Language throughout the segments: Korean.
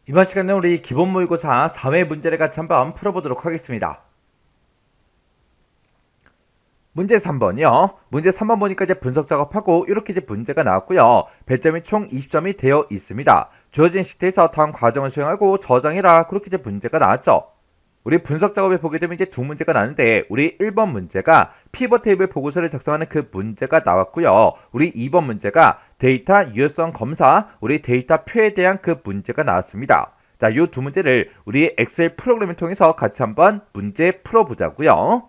이번 시간은 우리 기본 모의고사 4회 문제를 같이 한번 풀어보도록 하겠습니다. 문제 3번이요. 문제 3번 보니까 이제 분석 작업하고 이렇게 이제 문제가 나왔고요. 배점이 총 20점이 되어 있습니다. 주어진 시트에서 다음 과정을 수행하고 저장해라. 그렇게 이제 문제가 나왔죠. 우리 분석 작업에 보게 되면 이제 두 문제가 나는데 우리 1번 문제가 피벗 테이블 보고서를 작성하는 그 문제가 나왔고요. 우리 2번 문제가 데이터 유효성 검사, 우리 데이터 표에 대한 그 문제가 나왔습니다. 자, 이 두 문제를 우리 엑셀 프로그램을 통해서 같이 한번 문제 풀어보자고요.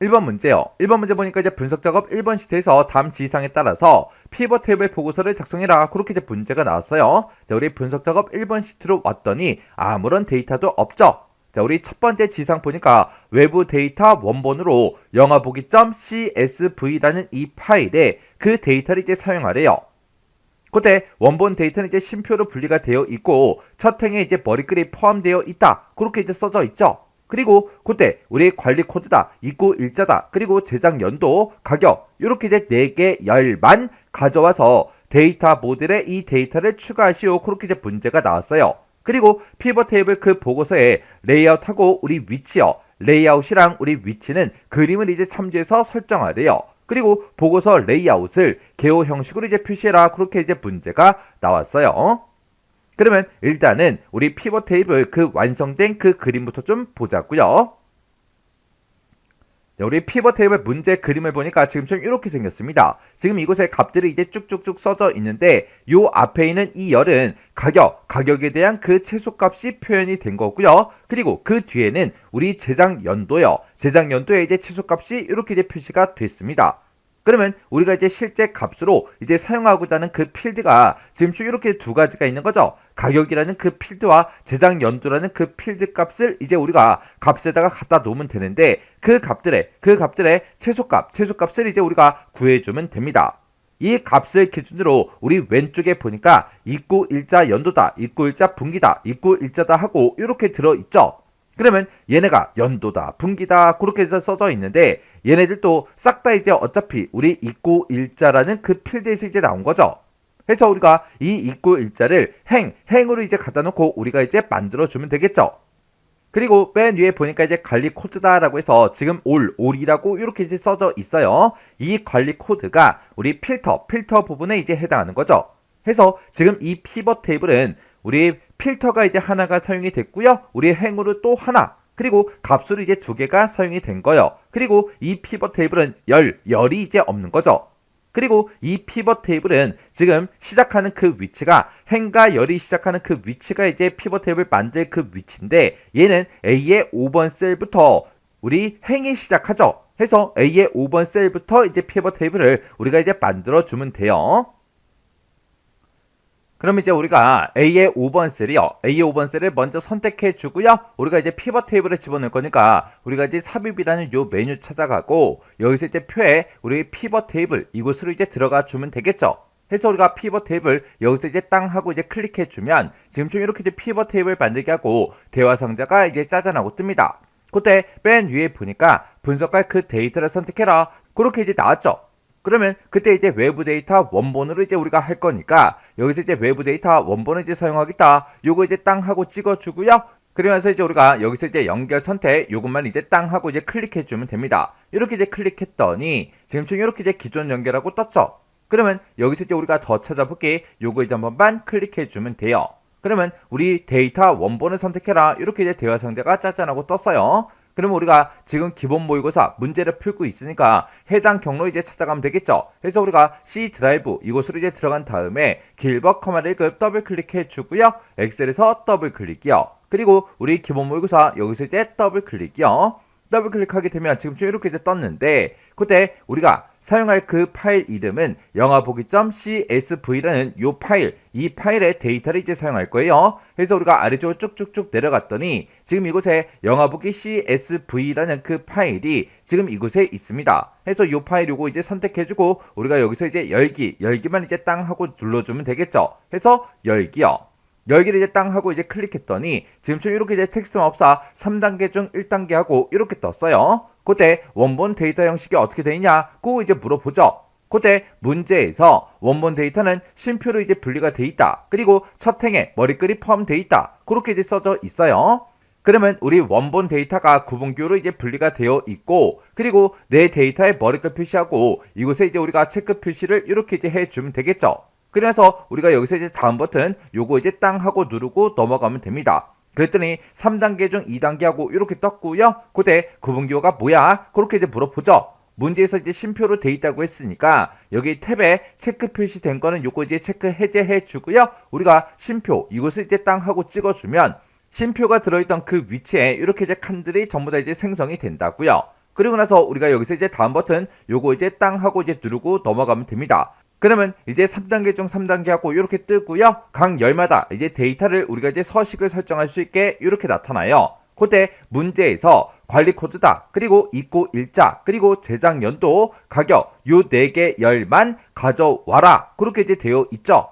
1번 문제요. 1번 문제 보니까 이제 분석 작업 1번 시트에서 다음 지시사항에 따라서 피벗 테이블 보고서를 작성해라. 그렇게 이제 문제가 나왔어요. 자, 우리 분석 작업 1번 시트로 왔더니 아무런 데이터도 없죠. 자, 우리 첫 번째 지시사항 보니까 외부 데이터 원본으로 영화보기.csv라는 이 파일에 그 데이터를 이제 사용하래요. 그때 원본 데이터는 이제 쉼표로 분리가 되어 있고 첫 행에 이제 머리글이 포함되어 있다. 그렇게 이제 써져 있죠. 그리고 그때 우리 관리 코드다, 입구 일자다, 그리고 제작 연도, 가격 이렇게 이제 4개 열만 가져와서 데이터 모델에 이 데이터를 추가하시오. 그렇게 이제 문제가 나왔어요. 그리고 피벗 테이블 그 보고서에 레이아웃하고 우리 위치요. 레이아웃이랑 우리 위치는 그림을 이제 참조해서 설정하래요. 그리고 보고서 레이아웃을 개호 형식으로 이제 표시해라. 그렇게 이제 문제가 나왔어요. 그러면 일단은 우리 피벗 테이블 그 완성된 그 그림부터 좀 보자고요. 우리 피벗 테이블 문제 그림을 보니까 지금처럼 이렇게 생겼습니다. 지금 이곳에 값들이 이제 쭉쭉쭉 써져 있는데 요 앞에 있는 이 열은 가격에 대한 그 최소값이 표현이 된 거고요. 그리고 그 뒤에는 우리 제작 연도요. 제작 연도에 이제 최소값이 이렇게 이제 표시가 됐습니다. 그러면 우리가 이제 실제 값으로 이제 사용하고자 하는 그 필드가 지금 쭉 이렇게 두 가지가 있는 거죠. 가격이라는 그 필드와 제작 연도라는 그 필드 값을 이제 우리가 값에다가 갖다 놓으면 되는데 그 값들의 최소값을 이제 우리가 구해주면 됩니다. 이 값을 기준으로 우리 왼쪽에 보니까 입구 일자 연도다, 입구 일자 분기다, 입구 일자다 하고 이렇게 들어있죠. 그러면 얘네가 연도다, 분기다 그렇게 해서 써져 있는데 얘네들도 싹 다 이제 어차피 우리 입구 일자라는 그 필드에서 이제 나온 거죠. 그래서 우리가 이 입구 일자를 행으로 이제 갖다 놓고 우리가 이제 만들어 주면 되겠죠. 그리고 맨 위에 보니까 이제 관리 코드다라고 해서 지금 올이라고 이렇게 이제 써져 있어요. 이 관리 코드가 우리 필터 부분에 이제 해당하는 거죠. 해서 지금 이 피벗 테이블은 우리 필터가 이제 하나가 사용이 됐고요. 우리 행으로 또 하나, 그리고 값으로 이제 2개가 사용이 된 거예요. 그리고 이 피벗 테이블은 열이 이제 없는 거죠. 그리고 이 피벗 테이블은 지금 시작하는 그 위치가 행과 열이 시작하는 그 위치가 이제 피벗 테이블 만들 그 위치인데 얘는 A의 5번 셀부터 우리 행이 시작하죠. 해서 A의 5번 셀부터 이제 피벗 테이블을 우리가 이제 만들어 주면 돼요. 그럼 이제 우리가 A의 5번 셀이요. A의 5번 셀을 먼저 선택해 주고요. 우리가 이제 피벗 테이블에 집어넣을 거니까 우리가 이제 삽입이라는 요 메뉴 찾아가고 여기서 이제 표에 우리 피벗 테이블 이곳으로 이제 들어가 주면 되겠죠. 해서 우리가 피벗 테이블 여기서 이제 땅 하고 이제 클릭해 주면 지금처럼 이렇게 이제 피벗 테이블 만들게 하고 대화 상자가 이제 짜잔하고 뜹니다. 그때 맨 위에 보니까 분석할 그 데이터를 선택해라. 그렇게 이제 나왔죠. 그러면 그때 이제 외부 데이터 원본으로 이제 우리가 할 거니까 여기서 이제 외부 데이터 원본을 이제 사용하겠다. 요거 이제 땅 하고 찍어주고요. 그러면서 이제 우리가 여기서 이제 연결 선택 요것만 이제 땅 하고 이제 클릭해 주면 됩니다. 이렇게 이제 클릭했더니 지금처럼 이렇게 이제 기존 연결하고 떴죠. 그러면 여기서 이제 우리가 더 찾아볼게 요거 이제 한 번만 클릭해 주면 돼요. 그러면 우리 데이터 원본을 선택해라. 이렇게 이제 대화 상자가 짜잔하고 떴어요. 그러면 우리가 지금 기본 모의고사 문제를 풀고 있으니까 해당 경로 이제 찾아가면 되겠죠. 그래서 우리가 C 드라이브 이곳으로 이제 들어간 다음에 길벗 커마를 더블 클릭해 주고요. 엑셀에서 더블 클릭이요. 그리고 우리 기본 모의고사 여기서 이제 더블 클릭이요. 더블 클릭하게 되면 지금쯤 이렇게 이제 떴는데 그때 우리가 사용할 그 파일 이름은 영화보기.csv라는 요 파일, 이 파일의 데이터를 이제 사용할 거예요. 그래서 우리가 아래쪽으로 쭉쭉쭉 내려갔더니 지금 이곳에 영화보기 csv라는 그 파일이 지금 이곳에 있습니다. 그래서 요 파일 요거 이제 선택해주고 우리가 여기서 이제 열기만 이제 땅 하고 눌러주면 되겠죠. 해서 열기요. 열기를 이제 땅 하고 이제 클릭했더니 지금처럼 이렇게 이제 텍스트 마법사 3단계 중 1단계 하고 이렇게 떴어요. 그때 원본 데이터 형식이 어떻게 되느냐? 그거 이제 물어보죠. 그때 문제에서 원본 데이터는 쉼표로 이제 분리가 돼 있다. 그리고 첫 행에 머리글이 포함되어 있다. 그렇게 이제 써져 있어요. 그러면 우리 원본 데이터가 구분기호로 이제 분리가 되어 있고, 그리고 내 데이터에 머리글 표시하고 이곳에 이제 우리가 체크 표시를 이렇게 이제 해주면 되겠죠. 그래서 우리가 여기서 이제 다음 버튼 요거 이제 땅 하고 누르고 넘어가면 됩니다. 그랬더니 3단계 중 2단계 하고 이렇게 떴고요. 그때 구분기호가 뭐야? 그렇게 이제 물어보죠. 문제에서 이제 쉼표로 돼 있다고 했으니까 여기 탭에 체크 표시된 거는 요거 이제 체크 해제해 주고요. 우리가 쉼표 이곳을 이제 땅 하고 찍어주면 쉼표가 들어있던 그 위치에 이렇게 이제 칸들이 전부 다 이제 생성이 된다고요. 그리고 나서 우리가 여기서 이제 다음 버튼 요거 이제 땅 하고 이제 누르고 넘어가면 됩니다. 그러면 이제 3단계 중 3단계 하고 이렇게 뜨고요. 각 열마다 이제 데이터를 우리가 이제 서식을 설정할 수 있게 이렇게 나타나요. 그때 문제에서 관리 코드다, 그리고 입고 일자, 그리고 제작 연도, 가격 요 4개 열만 가져와라. 그렇게 이제 되어 있죠.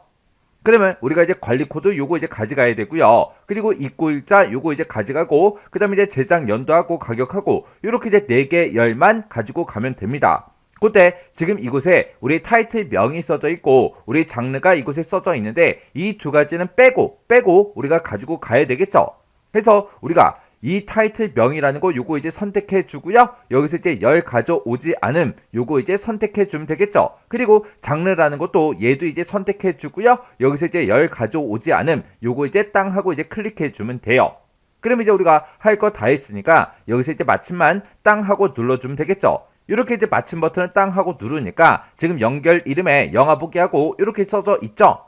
그러면 우리가 이제 관리 코드 요거 이제 가져가야 되고요. 그리고 입고 일자 요거 이제 가져가고, 그 다음에 이제 제작 연도하고 가격하고 요렇게 이제 4개 열만 가지고 가면 됩니다. 그때 지금 이곳에 우리 타이틀 명이 써져 있고 우리 장르가 이곳에 써져 있는데 이 두 가지는 빼고 우리가 가지고 가야 되겠죠. 그래서 우리가 이 타이틀 명이라는 거 요거 이제 선택해 주고요. 여기서 이제 열 가져오지 않음 요거 이제 선택해 주면 되겠죠. 그리고 장르라는 것도 얘도 이제 선택해 주고요. 여기서 이제 열 가져오지 않음 요거 이제 땅 하고 이제 클릭해 주면 돼요. 그럼 이제 우리가 할 거 다 했으니까 여기서 이제 마침만 땅 하고 눌러주면 되겠죠. 이렇게 이제 마침 버튼을 땅 하고 누르니까 지금 연결 이름에 영화 보기 하고 이렇게 써져 있죠.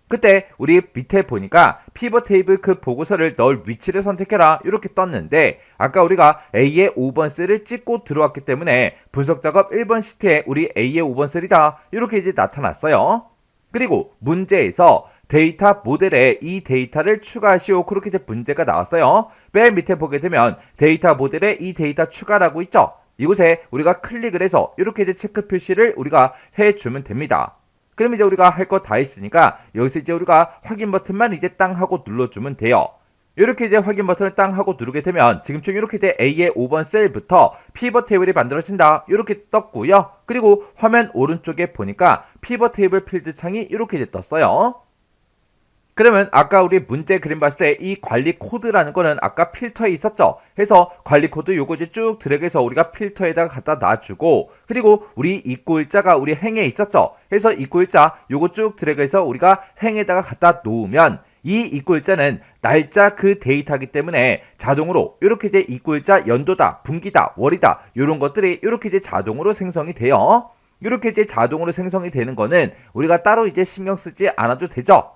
그때 우리 밑에 보니까 피벗 테이블 그 보고서를 넣을 위치를 선택해라 이렇게 떴는데 아까 우리가 A의 5번 셀을 찍고 들어왔기 때문에 분석 작업 1번 시트에 우리 A의 5번 셀이다 이렇게 이제 나타났어요. 그리고 문제에서 데이터 모델에 이 데이터를 추가하시오 그렇게 이제 문제가 나왔어요. 맨 밑에 보게 되면 데이터 모델에 이 데이터 추가라고 있죠. 이곳에 우리가 클릭을 해서 이렇게 이제 체크 표시를 우리가 해주면 됩니다. 그럼 이제 우리가 할 거 다 했으니까 여기서 이제 우리가 확인 버튼만 이제 땅 하고 눌러주면 돼요. 이렇게 이제 확인 버튼을 땅 하고 누르게 되면 지금처럼 이렇게 이제 A의 5번 셀부터 피벗 테이블이 만들어진다 이렇게 떴고요. 그리고 화면 오른쪽에 보니까 피벗 테이블 필드 창이 이렇게 이제 떴어요. 그러면 아까 우리 문제 그림 봤을 때 이 관리 코드라는 거는 아까 필터에 있었죠. 해서 관리 코드 요거 이제 쭉 드래그해서 우리가 필터에다가 갖다 놔주고, 그리고 우리 입고 일자가 우리 행에 있었죠. 해서 입고 일자 요거 쭉 드래그해서 우리가 행에다가 갖다 놓으면 이 입고 일자는 날짜 그 데이터이기 때문에 자동으로 이렇게 이제 입고 일자 연도다, 분기다, 월이다 요런 것들이 이렇게 이제 자동으로 생성이 돼요. 이렇게 이제 자동으로 생성이 되는 거는 우리가 따로 이제 신경 쓰지 않아도 되죠.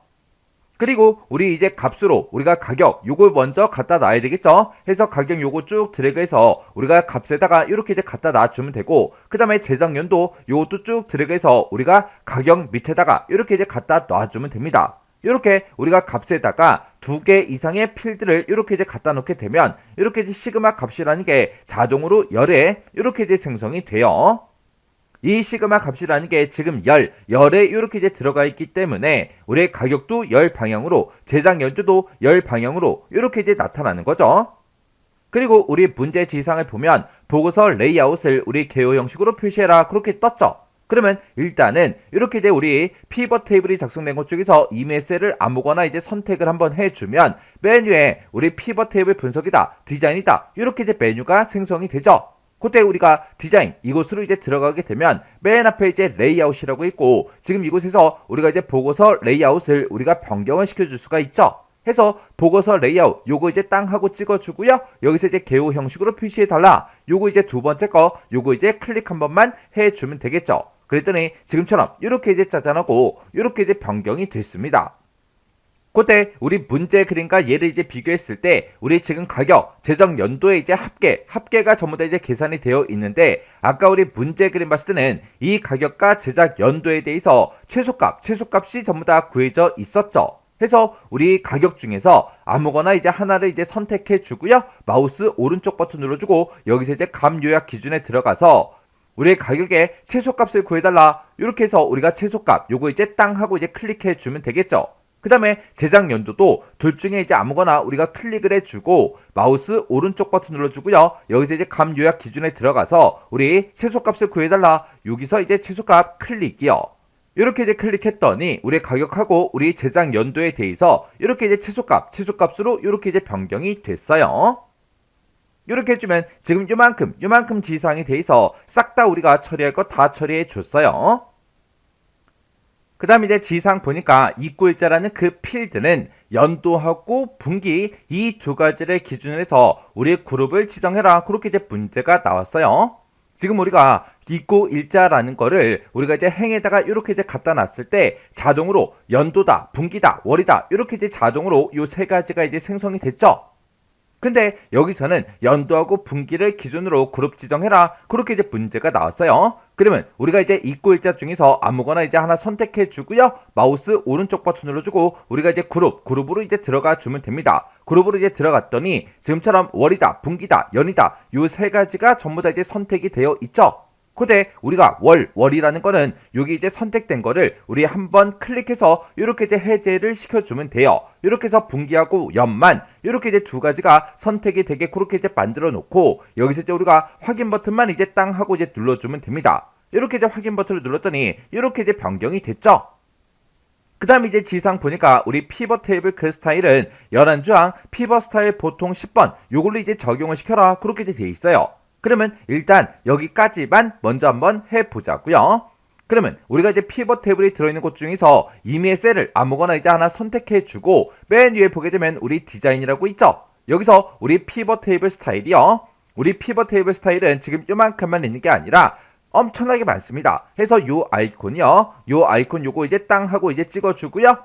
그리고 우리 이제 값으로 우리가 가격 요걸 먼저 갖다 놔야 되겠죠. 해서 가격 요거 쭉 드래그해서 우리가 값에다가 이렇게 이제 갖다 놔주면 되고, 그 다음에 제작 연도 요것도 쭉 드래그해서 우리가 가격 밑에다가 이렇게 이제 갖다 놔주면 됩니다. 이렇게 우리가 값에다가 2개 이상의 필드를 이렇게 이제 갖다 놓게 되면 이렇게 이제 시그마 값이라는 게 자동으로 열에 이렇게 이제 생성이 돼요. 이 시그마 값이라는 게 지금 열에 이렇게 이제 들어가 있기 때문에 우리의 가격도 열 방향으로, 제작 연도도 열 방향으로 이렇게 이제 나타나는 거죠. 그리고 우리 문제 지상을 보면 보고서 레이아웃을 우리 개요 형식으로 표시해라 그렇게 떴죠. 그러면 일단은 이렇게 이제 우리 피벗 테이블이 작성된 것 중에서 이메일 셀을 아무거나 이제 선택을 한번 해주면 메뉴에 우리 피벗 테이블 분석이다, 디자인이다 이렇게 이제 메뉴가 생성이 되죠. 그때 우리가 디자인 이곳으로 이제 들어가게 되면 맨 앞에 이제 레이아웃이라고 있고, 지금 이곳에서 우리가 이제 보고서 레이아웃을 우리가 변경을 시켜줄 수가 있죠. 해서 보고서 레이아웃 요거 이제 땅 하고 찍어주고요. 여기서 이제 개요 형식으로 표시해달라. 요거 이제 두 번째 거 요거 이제 클릭 한 번만 해주면 되겠죠. 그랬더니 지금처럼 이렇게 이제 짜잔하고 이렇게 이제 변경이 됐습니다. 그때 우리 문제 그림과 얘를 이제 비교했을 때 우리 지금 가격, 제작 연도에 이제 합계가 전부 다 이제 계산이 되어 있는데, 아까 우리 문제 그림 봤을 때는 이 가격과 제작 연도에 대해서 최소값이 전부 다 구해져 있었죠. 해서 우리 가격 중에서 아무거나 이제 하나를 이제 선택해 주고요. 마우스 오른쪽 버튼 눌러주고 여기서 이제 값 요약 기준에 들어가서 우리의 가격의 최소값을 구해달라. 이렇게 해서 우리가 최소값 요거 이제 땅 하고 이제 클릭해 주면 되겠죠. 그 다음에 제작 연도도 둘 중에 이제 아무거나 우리가 클릭을 해주고 마우스 오른쪽 버튼 눌러주고요. 여기서 이제 값 요약 기준에 들어가서 우리 최소값을 구해달라. 여기서 이제 최소값 클릭이요. 이렇게 이제 클릭했더니 우리 가격하고 우리 제작 연도에 대해서 이렇게 이제 최소값으로 이렇게 이제 변경이 됐어요. 이렇게 해주면 지금 요만큼 지시사항에 대해서 싹 다 우리가 처리할 거 다 처리해 줬어요. 그 다음 이제 지시사항 보니까 입구일자라는 그 필드는 연도하고 분기 이 두 가지를 기준으로 해서 우리 그룹을 지정해라. 그렇게 이제 문제가 나왔어요. 지금 우리가 입구일자라는 거를 우리가 이제 행에다가 이렇게 이제 갖다 놨을 때 자동으로 연도다, 분기다, 월이다 이렇게 이제 자동으로 요 세 가지가 이제 생성이 됐죠. 근데 여기서는 연도하고 분기를 기준으로 그룹 지정해라. 그렇게 이제 문제가 나왔어요. 그러면 우리가 이제 입구일자 중에서 아무거나 이제 하나 선택해 주고요. 마우스 오른쪽 버튼 눌러주고 우리가 이제 그룹으로 이제 들어가 주면 됩니다. 그룹으로 이제 들어갔더니 지금처럼 월이다, 분기다, 연이다 요 세 가지가 전부 다 이제 선택이 되어 있죠. 근데 우리가 월이라는 거는 여기 이제 선택된 거를 우리 한번 클릭해서 이렇게 이제 해제를 시켜주면 돼요. 이렇게 해서 분기하고 연만 이렇게 이제 두 가지가 선택이 되게 그렇게 이제 만들어 놓고 여기서 이제 우리가 확인 버튼만 이제 땅 하고 이제 눌러주면 됩니다. 이렇게 이제 확인 버튼을 눌렀더니 이렇게 이제 변경이 됐죠. 그 다음에 이제 지상 보니까 우리 피벗 테이블 그 스타일은 11조항 피벗 스타일 보통 10번 요걸로 이제 적용을 시켜라. 그렇게 이제 돼 있어요. 그러면 일단 여기까지만 먼저 한번 해보자고요. 그러면 우리가 이제 피벗 테이블이 들어있는 곳 중에서 임의의 셀을 아무거나 이제 하나 선택해주고 맨 위에 보게 되면 우리 디자인이라고 있죠. 여기서 우리 피벗 테이블 스타일이요. 우리 피벗 테이블 스타일은 지금 요만큼만 있는 게 아니라 엄청나게 많습니다. 해서 요 아이콘이요. 요 아이콘 요거 이제 땅 하고 이제 찍어주고요.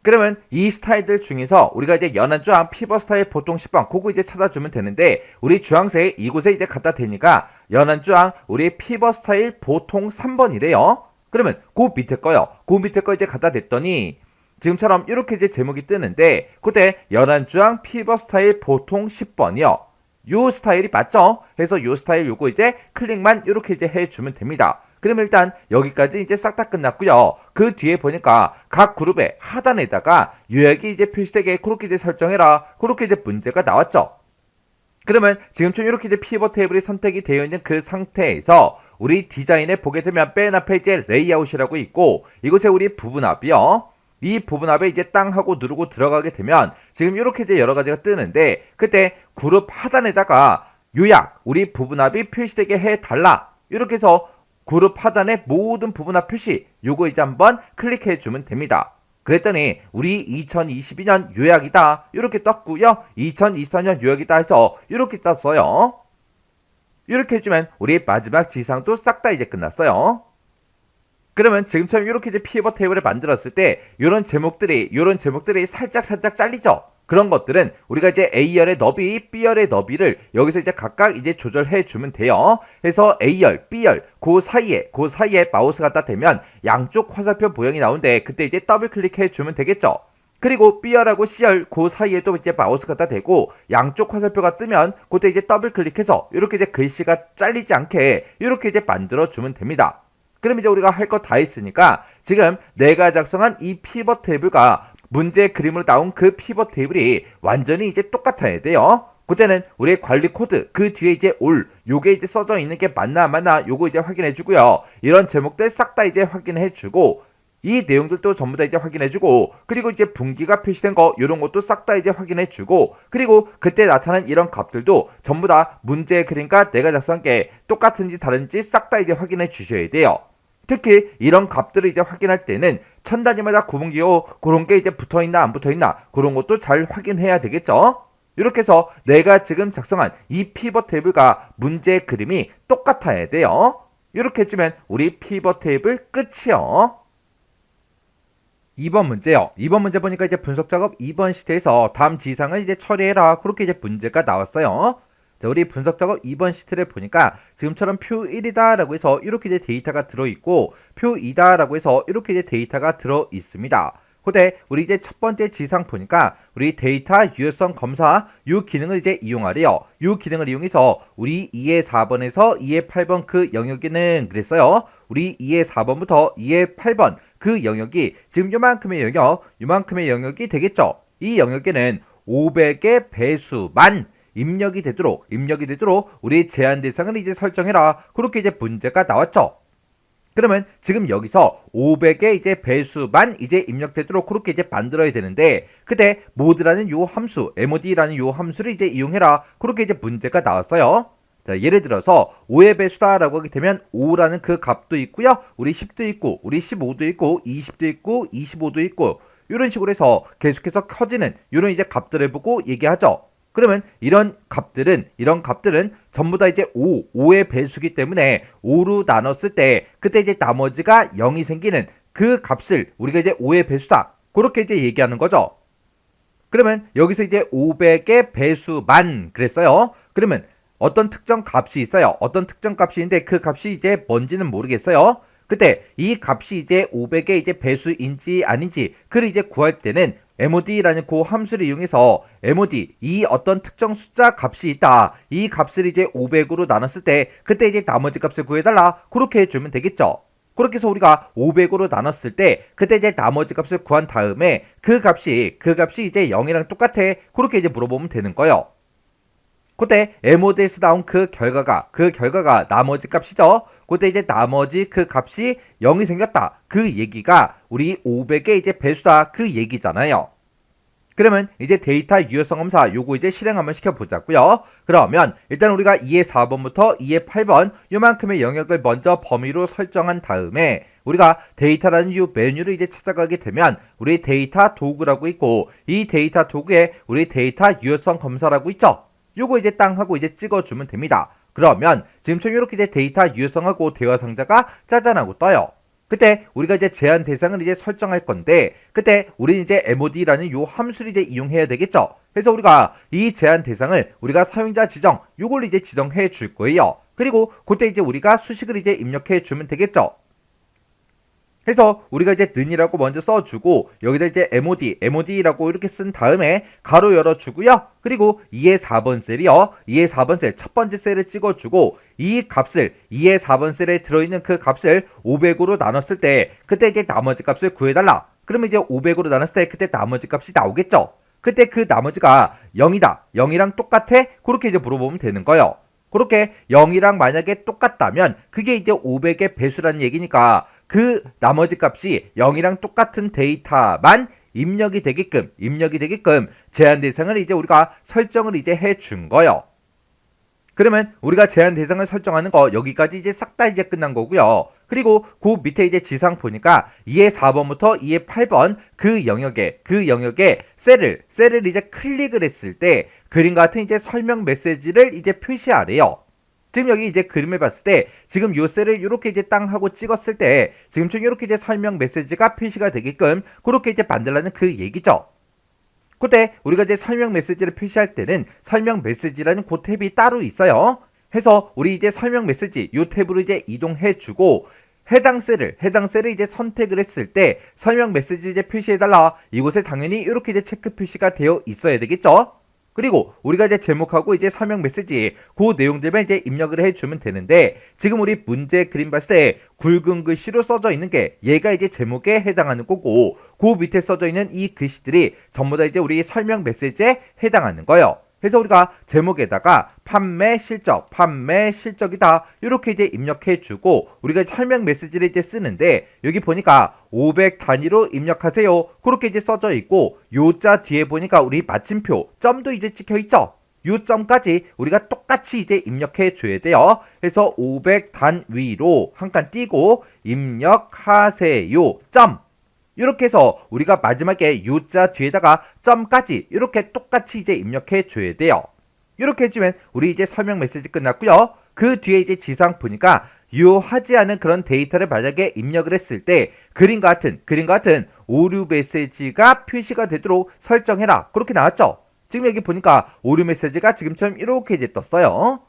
그러면 이 스타일들 중에서 우리가 이제 연한조항 피벗 스타일 보통 10번 그거 이제 찾아주면 되는데 우리 주황색 이곳에 이제 갖다 대니까 연한조항 우리 피벗 스타일 보통 3번이래요. 그러면 그 밑에 거요. 그 밑에 거 이제 갖다 댔더니 지금처럼 이렇게 이제 제목이 뜨는데 그때 연한조항 피벗 스타일 보통 10번이요. 요 스타일이 맞죠? 해서 요 스타일 요거 이제 클릭만 이렇게 이제 해주면 됩니다. 그러면 일단 여기까지 이제 싹 다 끝났고요. 그 뒤에 보니까 각 그룹의 하단에다가 요약이 이제 표시되게 그렇게 이제 설정해라. 그렇게 이제 문제가 나왔죠. 그러면 지금처럼 이렇게 이제 피벗 테이블이 선택이 되어 있는 그 상태에서 우리 디자인에 보게 되면 맨 앞에 이제 레이아웃이라고 있고 이곳에 우리 부분합이요. 이 부분합에 이제 땅 하고 누르고 들어가게 되면 지금 이렇게 이제 여러 가지가 뜨는데 그때 그룹 하단에다가 요약 우리 부분합이 표시되게 해달라. 이렇게 해서 그룹 하단의 모든 부분합 표시 요거 이제 한번 클릭해 주면 됩니다. 그랬더니 우리 2022년 요약이다 이렇게 떴고요. 2024년 요약이다 해서 이렇게 떴어요. 이렇게 해주면 우리 마지막 지상도 싹 다 이제 끝났어요. 그러면 지금처럼 이렇게 이제 피벗 테이블을 만들었을 때 이런 제목들이 살짝 잘리죠. 그런 것들은 우리가 이제 A열의 너비, B열의 너비를 여기서 이제 각각 이제 조절해 주면 돼요. 그래서 A열, B열 그 사이에 마우스 갖다 대면 양쪽 화살표 모양이 나오는데 그때 이제 더블 클릭해 주면 되겠죠. 그리고 B열하고 C열 그 사이에도 이제 마우스 갖다 대고 양쪽 화살표가 뜨면 그때 이제 더블 클릭해서 이렇게 이제 글씨가 잘리지 않게 이렇게 이제 만들어 주면 됩니다. 그럼 이제 우리가 할 거 다 했으니까 지금 내가 작성한 이 피벗 테이블과 문제 그림으로 나온 그 피벗 테이블이 완전히 이제 똑같아야 돼요. 그때는 우리의 관리 코드 그 뒤에 이제 요게 이제 써져 있는 게 맞나 요거 이제 확인해 주고요. 이런 제목들 싹 다 이제 확인해 주고 이 내용들도 전부 다 이제 확인해 주고 그리고 이제 분기가 표시된 거 이런 것도 싹 다 이제 확인해 주고 그리고 그때 나타난 이런 값들도 전부 다 문제 그림과 내가 작성한 게 똑같은지 다른지 싹 다 이제 확인해 주셔야 돼요. 특히 이런 값들을 이제 확인할 때는 천 단위마다 구분기호 그런 게 이제 붙어있나 안 붙어있나 그런 것도 잘 확인해야 되겠죠. 이렇게 해서 내가 지금 작성한 이 피벗 테이블과 문제 그림이 똑같아야 돼요. 이렇게 해주면 우리 피벗 테이블 끝이요. 2번 문제요. 2번 문제 보니까 이제 분석 작업 2번 시트에서 다음 지상을 이제 처리해라. 그렇게 이제 문제가 나왔어요. 자, 우리 분석 작업 2번 시트를 보니까 지금처럼 표 1이다 라고 해서 이렇게 이제 데이터가 들어있고 표 2다 라고 해서 이렇게 이제 데이터가 들어있습니다. 근데 우리 이제 첫 번째 지상 보니까 우리 데이터 유효성 검사 이 기능을 이제 이용하래요. 이 기능을 이용해서 우리 2의 4번에서 2의 8번 그 영역에는 그랬어요. 우리 2의 4번부터 2의 8번 그 영역이 지금 요만큼의 영역이 되겠죠. 이 영역에는 500의 배수만 입력이 되도록 우리 제한 대상을 이제 설정해라. 그렇게 이제 문제가 나왔죠. 그러면 지금 여기서 500의 이제 배수만 이제 입력되도록 그렇게 이제 만들어야 되는데, 그때 mod라는 요 함수, mod라는 요 함수를 이제 이용해라. 그렇게 이제 문제가 나왔어요. 자, 예를 들어서 5의 배수다라고 하게 되면 5라는 그 값도 있고요. 우리 10도 있고, 우리 15도 있고, 20도 있고, 25도 있고, 이런 식으로 해서 계속해서 커지는 이런 이제 값들을 보고 얘기하죠. 그러면 이런 값들은 전부 다 이제 5의 배수기 때문에 5로 나눴을 때 그때 이제 나머지가 0이 생기는 그 값을 우리가 이제 5의 배수다. 그렇게 이제 얘기하는 거죠. 그러면 여기서 이제 500의 배수만 그랬어요. 그러면 어떤 특정 값이 있어요. 어떤 특정 값이 있는데 그 값이 이제 뭔지는 모르겠어요. 그때 이 값이 이제 500의 이제 배수인지 아닌지 그를 이제 구할 때는 mod라는 그 함수를 이용해서 mod 이 어떤 특정 숫자 값이 있다. 이 값을 이제 500으로 나눴을 때 그때 이제 나머지 값을 구해달라. 그렇게 해주면 되겠죠. 그렇게 해서 우리가 500으로 나눴을 때 그때 이제 나머지 값을 구한 다음에 그 값이 이제 0이랑 똑같아. 그렇게 이제 물어보면 되는 거예요. 그때 mod에서 나온 그 결과가 나머지 값이죠. 그때 이제 나머지 그 값이 0이 생겼다. 그 얘기가 우리 500의 이제 배수다. 그 얘기잖아요. 그러면 이제 데이터 유효성 검사 요거 이제 실행 한번 시켜보자고요. 그러면 일단 우리가 2의 4번부터 2의 8번 요만큼의 영역을 먼저 범위로 설정한 다음에 우리가 데이터라는 이 메뉴를 이제 찾아가게 되면 우리 데이터 도구라고 있고, 이 데이터 도구에 우리 데이터 유효성 검사라고 있죠. 요거 이제 땅 하고 이제 찍어주면 됩니다. 그러면 지금처럼 이렇게 이제 데이터 유효성하고 대화 상자가 짜잔하고 떠요. 그때 우리가 이제 제한 대상을 이제 설정할 건데, 그때 우리는 이제 mod라는 요 함수를 이제 이용해야 되겠죠. 그래서 우리가 이 제한 대상을 우리가 사용자 지정 요걸 이제 지정해 줄 거예요. 그리고 그때 이제 우리가 수식을 이제 입력해 주면 되겠죠. 해서 우리가 이제 는이라고 먼저 써주고 여기다 이제 mod라고 이렇게 쓴 다음에 가로 열어주고요. 그리고 2의 4번 셀이요. 2의 4번 셀 첫 번째 셀을 찍어주고 이 값을 2의 4번 셀에 들어있는 그 값을 500으로 나눴을 때 그때 이제 나머지 값을 구해달라. 그러면 이제 500으로 나눴을 때 그때 나머지 값이 나오겠죠. 그때 그 나머지가 0이다. 0이랑 똑같아? 그렇게 이제 물어보면 되는 거예요. 그렇게 0이랑 만약에 똑같다면 그게 이제 500의 배수라는 얘기니까 그 나머지 값이 0이랑 똑같은 데이터만 입력이 되게끔 제한 대상을 이제 우리가 설정을 이제 해준 거예요. 그러면 우리가 제한 대상을 설정하는 거 여기까지 이제 싹 다 이제 끝난 거고요. 그리고 그 밑에 이제 지상 보니까 2의 4번부터 2의 8번 그 영역에 셀을 이제 클릭을 했을 때 그림 같은 이제 설명 메시지를 이제 표시하래요. 지금 여기 이제 그림을 봤을 때 지금 요 셀을 이렇게 이제 땅 하고 찍었을 때 지금처럼 이렇게 이제 설명 메시지가 표시가 되게끔 그렇게 이제 만들라는 그 얘기죠. 그때 우리가 이제 설명 메시지를 표시할 때는 설명 메시지라는 그 탭이 따로 있어요. 해서 우리 이제 설명 메시지 요 탭으로 이제 이동해 주고 해당 셀을 이제 선택을 했을 때 설명 메시지 이제 표시해달라. 이곳에 당연히 이렇게 이제 체크 표시가 되어 있어야 되겠죠. 그리고 우리가 이제 제목하고 이제 설명 메시지 그 내용들만 이제 입력을 해주면 되는데 지금 우리 문제 그림 봤을 때 굵은 글씨로 써져 있는 게 얘가 이제 제목에 해당하는 거고 그 밑에 써져 있는 이 글씨들이 전부 다 이제 우리 설명 메시지에 해당하는 거예요. 그래서 우리가 제목에다가 판매 실적이다 이렇게 이제 입력해주고 우리가 설명 메시지를 이제 쓰는데 여기 보니까 500 단위로 입력하세요 그렇게 이제 써져 있고 요자 뒤에 보니까 우리 마침표 점도 이제 찍혀 있죠. 요 점까지 우리가 똑같이 이제 입력해 줘야 돼요. 그래서 500 단위로 한 칸 띄고 입력하세요 점. 이렇게 해서 우리가 마지막에 요자 뒤에다가 점까지 이렇게 똑같이 이제 입력해 줘야 돼요. 이렇게 해주면 우리 이제 설명 메시지 끝났고요. 그 뒤에 이제 지상 보니까 유효하지 않은 그런 데이터를 만약에 입력을 했을 때 그림과 같은 오류 메시지가 표시가 되도록 설정해라. 그렇게 나왔죠. 지금 여기 보니까 오류 메시지가 지금처럼 이렇게 이제 떴어요.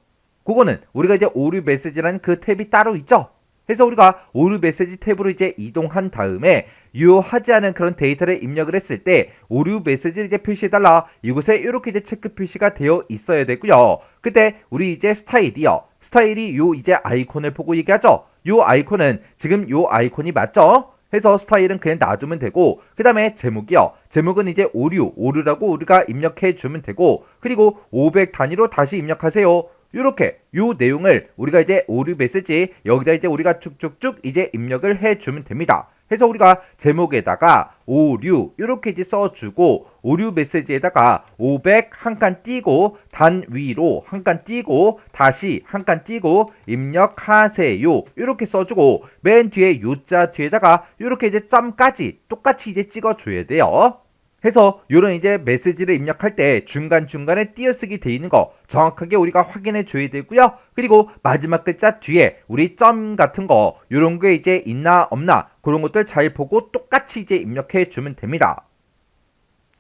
그거는 우리가 이제 오류 메시지라는 그 탭이 따로 있죠. 그래서 우리가 오류 메시지 탭으로 이제 이동한 다음에 유효하지 않은 그런 데이터를 입력을 했을 때 오류 메시지를 이제 표시해달라. 이곳에 이렇게 이제 체크 표시가 되어 있어야 되고요. 그때 우리 이제 스타일이 요 이제 아이콘을 보고 얘기하죠. 요 아이콘은 지금 요 아이콘이 맞죠? 해서 스타일은 그냥 놔두면 되고, 그 다음에 제목이요. 제목은 이제 오류라고 우리가 입력해 주면 되고, 그리고 500 단위로 다시 입력하세요. 이렇게 요 내용을 우리가 이제 오류 메시지 여기다 이제 우리가 쭉쭉쭉 이제 입력을 해 주면 됩니다. 해서 우리가 제목에다가 오류 이렇게 이제 써주고, 오류 메시지에다가 500 한 칸 띄고 단 위로 한 칸 띄고 다시 한 칸 띄고 입력하세요 이렇게 써주고, 맨 뒤에 요자 뒤에다가 이렇게 이제 점까지 똑같이 이제 찍어줘야 돼요. 해서 요런 이제 메시지를 입력할 때 중간중간에 띄어쓰기 돼 있는 거 정확하게 우리가 확인해 줘야 되고요. 그리고 마지막 글자 뒤에 우리 점 같은 거 요런 게 이제 있나 없나 그런 것들 잘 보고 똑같이 이제 입력해 주면 됩니다.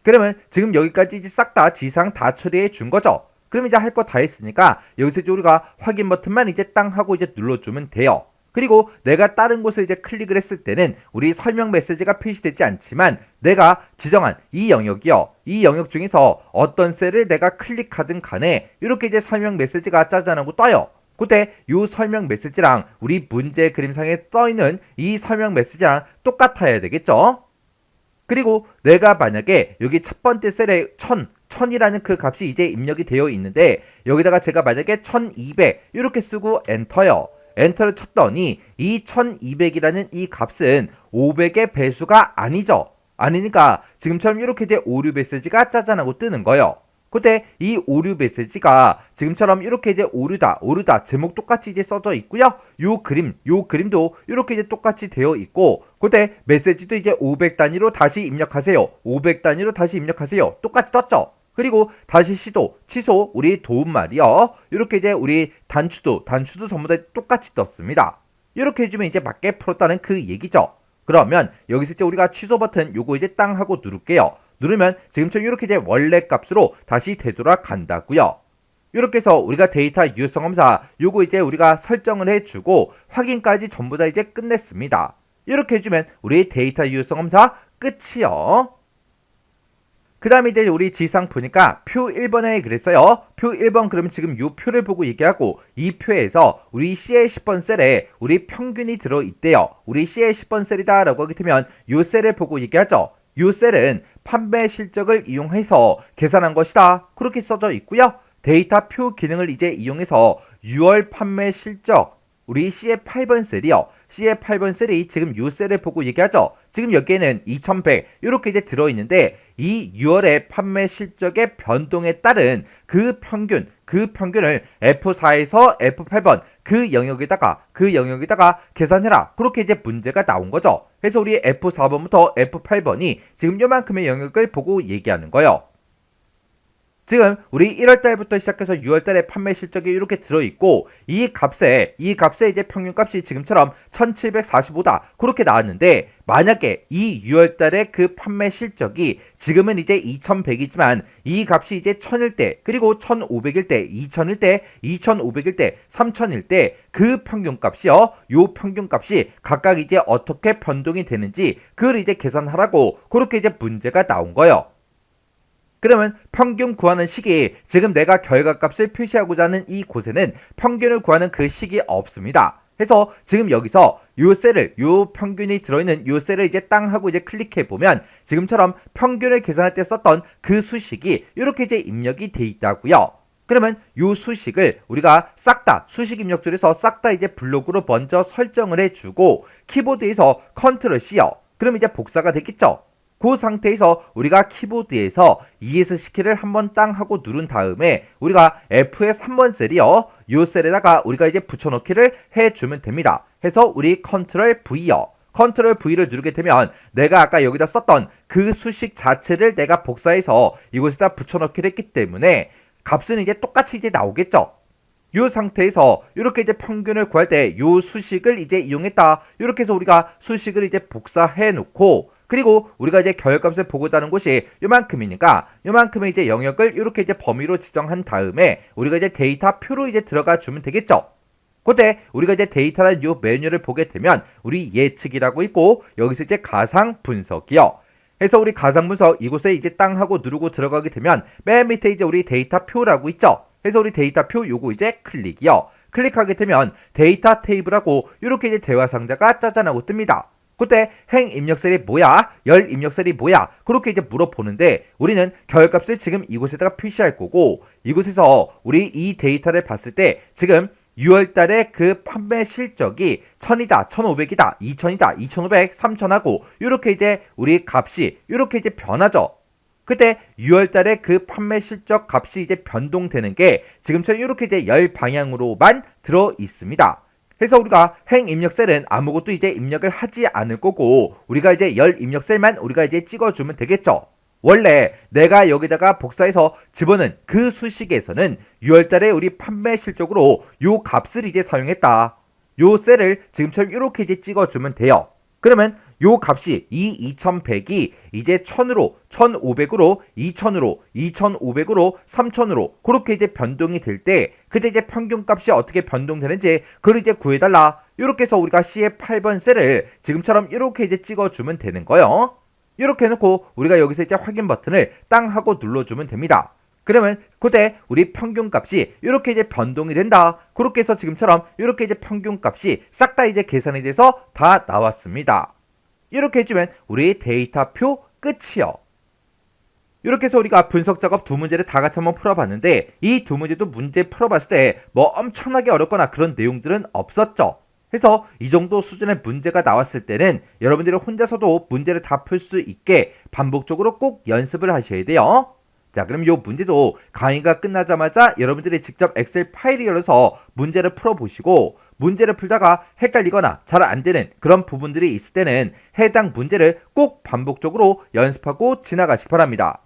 그러면 지금 여기까지 이제 싹 다 지상 다 처리해 준 거죠. 그럼 이제 할 거 다 했으니까 여기서 이제 우리가 확인 버튼만 이제 땅 하고 이제 눌러주면 돼요. 그리고 내가 다른 곳을 이제 클릭을 했을 때는 우리 설명 메시지가 표시되지 않지만 내가 지정한 이 영역이요. 이 영역 중에서 어떤 셀을 내가 클릭하든 간에 이렇게 이제 설명 메시지가 짜잔하고 떠요. 그때 이 설명 메시지랑 우리 문제 그림상에 떠있는 이 설명 메시지랑 똑같아야 되겠죠. 그리고 내가 만약에 여기 첫 번째 셀에 1000이라는 그 값이 이제 입력이 되어 있는데 여기다가 제가 만약에 1200 이렇게 쓰고 엔터요. 엔터를 쳤더니 이 1200이라는 이 값은 500의 배수가 아니죠. 아니니까 지금처럼 이렇게 이제 오류 메시지가 짜잔하고 뜨는 거예요. 그때 이 오류 메시지가 지금처럼 이렇게 이제 오류다 제목 똑같이 이제 써져 있고요. 요 그림도 이렇게 이제 똑같이 되어 있고, 그때 메시지도 이제 500 단위로 다시 입력하세요. 500 단위로 다시 입력하세요. 똑같이 떴죠. 그리고 다시 취소 우리 도움말이요. 이렇게 이제 우리 단추도 전부 다 똑같이 떴습니다. 이렇게 해주면 이제 맞게 풀었다는 그 얘기죠. 그러면 여기서 이제 우리가 취소 버튼 요거 이제 땅 하고 누를게요. 누르면 지금처럼 이렇게 이제 원래 값으로 다시 되돌아간다고요. 이렇게 해서 우리가 데이터 유효성 검사 요거 이제 우리가 설정을 해주고 확인까지 전부 다 이제 끝냈습니다. 이렇게 해주면 우리 데이터 유효성 검사 끝이요. 그 다음에 이제 우리 지상 보니까 표 1번에 그랬어요. 표 1번 그러면 지금 이 표를 보고 얘기하고, 이 표에서 우리 C의 10번 셀에 우리 평균이 들어있대요. 우리 C의 10번 셀이다 라고 하게 되면 이 셀을 보고 얘기하죠. 이 셀은 판매 실적을 이용해서 계산한 것이다. 그렇게 써져 있고요. 데이터 표 기능을 이제 이용해서 6월 판매 실적 우리 C의 8번 셀이요. C의 8번 셀이 지금 이 셀을 보고 얘기하죠. 지금 여기에는 2100 이렇게 이제 들어있는데 이 6월의 판매 실적의 변동에 따른 그 평균을 F4에서 F8번 그 영역에다가 계산해라. 그렇게 이제 문제가 나온 거죠. 그래서 우리 F4번부터 F8번이 지금 요만큼의 영역을 보고 얘기하는 거예요. 지금 우리 1월달부터 시작해서 6월달에 판매 실적이 이렇게 들어있고, 이 값에 이제 평균값이 지금처럼 1745다 그렇게 나왔는데, 만약에 이 6월달에 그 판매 실적이 지금은 이제 2100이지만 이 값이 이제 1000일 때, 그리고 1500일 때, 2000일 때, 2500일 때, 3000일 때 그 평균값이요. 요 평균값이 각각 이제 어떻게 변동이 되는지 그걸 이제 계산하라고 그렇게 이제 문제가 나온 거예요. 그러면 평균 구하는 시기, 지금 내가 결과값을 표시하고자 하는 이 곳에는 평균을 구하는 그 식이 없습니다. 해서 지금 여기서 요 평균이 들어있는 요 셀을 이제 땅 하고 이제 클릭해 보면 지금처럼 평균을 계산할 때 썼던 그 수식이 이렇게 이제 입력이 돼 있다고요. 그러면 요 수식을 우리가 싹 다 수식 입력줄에서 싹 다 이제 블록으로 먼저 설정을 해주고, 키보드에서 컨트롤 C요. 그럼 이제 복사가 되겠죠. 그 상태에서 우리가 키보드에서 ES 키를 한번 땅 하고 누른 다음에 우리가 F의 3번 셀이요. 요 셀에다가 우리가 이제 붙여넣기를 해주면 됩니다. 해서 우리 컨트롤 V요. 컨트롤 V를 누르게 되면 내가 아까 여기다 썼던 그 수식 자체를 내가 복사해서 이곳에다 붙여넣기를 했기 때문에 값은 이제 똑같이 이제 나오겠죠. 이 상태에서 이렇게 이제 평균을 구할 때 이 수식을 이제 이용했다. 이렇게 해서 우리가 수식을 이제 복사해 놓고, 그리고 우리가 이제 결과값을 보고자 하는 곳이 요만큼이니까 요만큼의 이제 영역을 이렇게 이제 범위로 지정한 다음에 우리가 이제 데이터 표로 이제 들어가 주면 되겠죠. 그때 우리가 이제 데이터라는 요 메뉴를 보게 되면 우리 예측이라고 있고, 여기서 이제 가상 분석이요. 해서 우리 가상 분석 이곳에 이제 땅 하고 누르고 들어가게 되면 맨 밑에 이제 우리 데이터 표라고 있죠. 해서 우리 데이터 표 요거 이제 클릭이요. 클릭하게 되면 데이터 테이블하고 이렇게 이제 대화 상자가 짜잔하고 뜹니다. 그때 행 입력셀이 뭐야? 열 입력셀이 뭐야? 그렇게 이제 물어보는데 우리는 결값을 지금 이곳에다가 표시할 거고 이곳에서 우리 이 데이터를 봤을 때 지금 6월 달에 그 판매 실적이 1000이다, 1500이다, 2000이다, 2500, 3000하고 이렇게 이제 우리 값이 이렇게 이제 변하죠. 그때 6월 달에 그 판매 실적 값이 이제 변동되는 게 지금처럼 이렇게 이제 열 방향으로만 들어 있습니다. 그래서 우리가 행 입력셀은 아무것도 이제 입력을 하지 않을 거고 우리가 이제 열 입력셀만 우리가 이제 찍어주면 되겠죠. 원래 내가 여기다가 복사해서 집어넣은 그 수식에서는 6월달에 우리 판매 실적으로 요 값을 이제 사용했다. 요 셀을 지금처럼 이렇게 이제 찍어주면 돼요. 그러면 요 값이 이 2100이 이제 1000으로 1500으로 2000으로 2500으로 3000으로 그렇게 이제 변동이 될 때 그때 이제 평균값이 어떻게 변동되는지 그걸 이제 구해달라. 이렇게 해서 우리가 C의 8번 셀을 지금처럼 이렇게 이제 찍어주면 되는 거예요. 이렇게 해놓고 우리가 여기서 이제 확인 버튼을 땅 하고 눌러주면 됩니다. 그러면 그때 우리 평균값이 이렇게 이제 변동이 된다. 그렇게 해서 지금처럼 이렇게 이제 평균값이 싹 다 이제 계산이 돼서 다 나왔습니다. 이렇게 해주면 우리 데이터표 끝이요. 이렇게 해서 우리가 분석 작업 두 문제를 다 같이 한번 풀어봤는데 이 두 문제도 문제 풀어봤을 때 뭐 엄청나게 어렵거나 그런 내용들은 없었죠. 그래서 이 정도 수준의 문제가 나왔을 때는 여러분들이 혼자서도 문제를 다 풀 수 있게 반복적으로 꼭 연습을 하셔야 돼요. 자, 그럼 이 문제도 강의가 끝나자마자 여러분들이 직접 엑셀 파일을 열어서 문제를 풀어보시고 문제를 풀다가 헷갈리거나 잘 안되는 그런 부분들이 있을 때는 해당 문제를 꼭 반복적으로 연습하고 지나가시기 바랍니다.